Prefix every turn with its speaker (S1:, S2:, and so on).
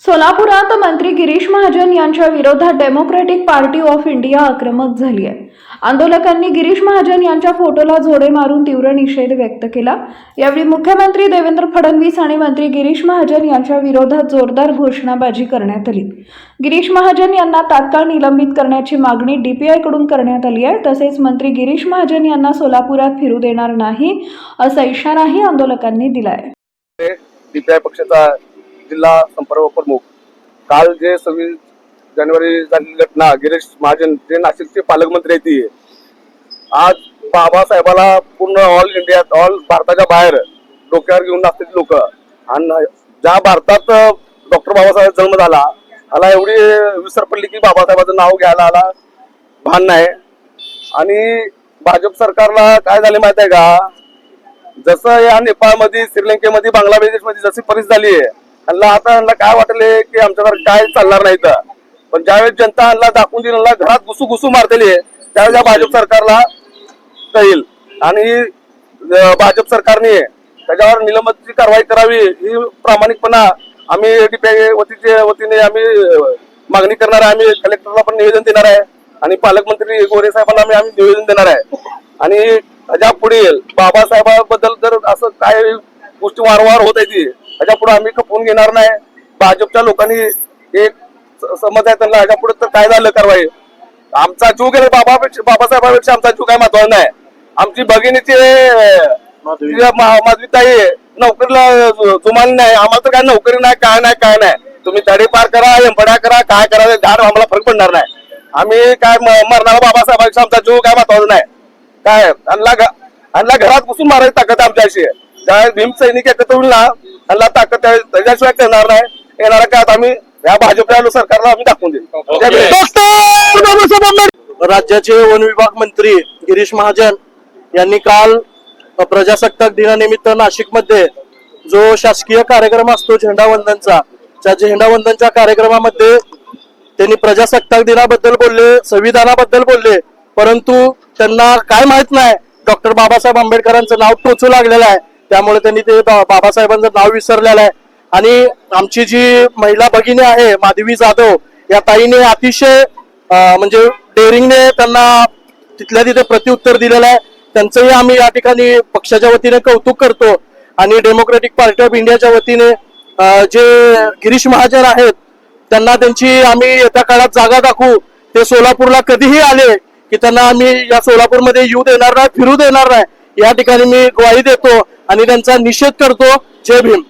S1: सोलापुरात मंत्री गिरीश महाजन यांच्या विरोधात डेमोक्रॅटिक पार्टी ऑफ इंडिया आक्रमक झाली आहे। आंदोलकांनी गिरीश महाजन यांच्या फोटोला जोडे मारून तीव्र निषेध व्यक्त केला। यावेळी मुख्यमंत्री देवेंद्र फडणवीस आणि मंत्री गिरीश महाजन यांच्या विरोधात जोरदार घोषणाबाजी करण्यात आली। गिरीश महाजन यांना तात्काळ निलंबित करण्याची मागणी डीपीआय कडून करण्यात आली आहे। तसेच मंत्री गिरीश महाजन यांना सोलापुरात फिरू देणार नाही असा इशाराही आंदोलकांनी दिला आहे।
S2: डीपीआय पक्षाचा जिल्हा संपर्क प्रमुख काल जे 26 जानेवारी झालेली घटना, गिरीश महाजन जे नाशिकचे पालकमंत्री आहेत, आज बाबासाहेबाला पूर्ण ऑल इंडियात, ऑल भारताच्या बाहेर डोक्यावर घेऊन नाचते लोक। आणि ज्या भारतात डॉक्टर बाबासाहेब जन्म झाला, ह्याला एवढी विसर पडली की बाबासाहेबाचं नाव घ्यायला आला भान नाही। आणि भाजप सरकारला काय झाले माहित आहे का, जसं या नेपाळमध्ये, श्रीलंकेमध्ये, बांगलादेशमध्ये जशी परिस्थिती झाली आहे, आता काय वाटले की आमच्याकडे काय चालणार नाही। पण ज्यावेळेस जनता दाखवून दिली, घरात घुसू मारतेली, त्यावेळेस भाजप सरकारला कळेल आणि भाजप सरकारने त्याच्यावर निलंबनाची कारवाई करावी ही प्रामाणिकपणा आम्ही डीपीआय वतीने आम्ही मागणी करणार आहे। आम्ही कलेक्टरला पण निवेदन देणार आहे आणि पालकमंत्री गोरे साहेबांना आम्ही निवेदन देणार आहे। आणि त्याच्या पुढे बाबासाहेबांबद्दल जर असं काय गोष्टी वारंवार होत आहे, त्याच्या पुढे आम्ही खपवून घेणार नाही। भाजपच्या लोकांनी एक समज आहे त्यांना, ह्याच्या पुढे तर काय झालं कारवाई, आमचा जीव गेला बाबासाहेबांपेक्षा आमचा जीव काय महत्वाचा नाही। आमची भगिनीची माधवीताई नोकरीला जुमानली नाही, आम्हाला तर काय नोकरी नाही, काय नाही। तुम्ही तडे पार करा, एंपड्या करा, काय करा, झाड आम्हाला फरक पडणार नाही। आम्ही काय मरणार बाबासाहेबांपेक्षा आमचा जीव काय महत्वाचा नाही। काय आणला घरात घुसून मारायची ताकद आमच्याशी आहे। त्या भीम सैनिक एकत्र होईल ना, आणला ताकद त्याच्याशिवाय करणार नाही। येणाऱ्या काळात आम्ही या भाजपच्या सरकारला आम्ही दाखवून देऊ।
S3: राज्याचे वन विभाग मंत्री गिरीश महाजन यांनी काल प्रजासत्ताक दिनानिमित्त नाशिकमध्ये जो शासकीय कार्यक्रम असतो झेंडावंदनचा, त्या झेंडावंदनच्या कार्यक्रमामध्ये त्यांनी प्रजासत्ताक दिनाबद्दल बोलले, संविधानाबद्दल बोलले, परंतु त्यांना काय माहित नाही डॉक्टर बाबासाहेब आंबेडकरांचं नाव टोचू लागलेलं आहे, त्यामुळे त्यांनी ते बाबासाहेबांचं नाव विसरलेलं आहे। आणि आमची जी महिला भगिनी आहे माधवी जाधव, या ताईने अतिशय म्हणजे डेअरिंगने त्यांना तिथल्या तिथे प्रत्युत्तर दिलेलं आहे। त्यांचंही आम्ही या ठिकाणी पक्षाच्या वतीने कौतुक करतो। आणि डेमोक्रॅटिक पार्टी ऑफ इंडियाच्या वतीने जे गिरीश महाजन आहेत त्यांना त्यांची आम्ही येत्या काळात जागा दाखवू। ते सोलापूरला कधीही आले की त्यांना आम्ही या सोलापूरमध्ये येऊ देणार नाही, फिरू देणार नाही, या ठिकाणी मी ग्वाही देतो आणि त्यांचा निषेध करतो। जय भीम।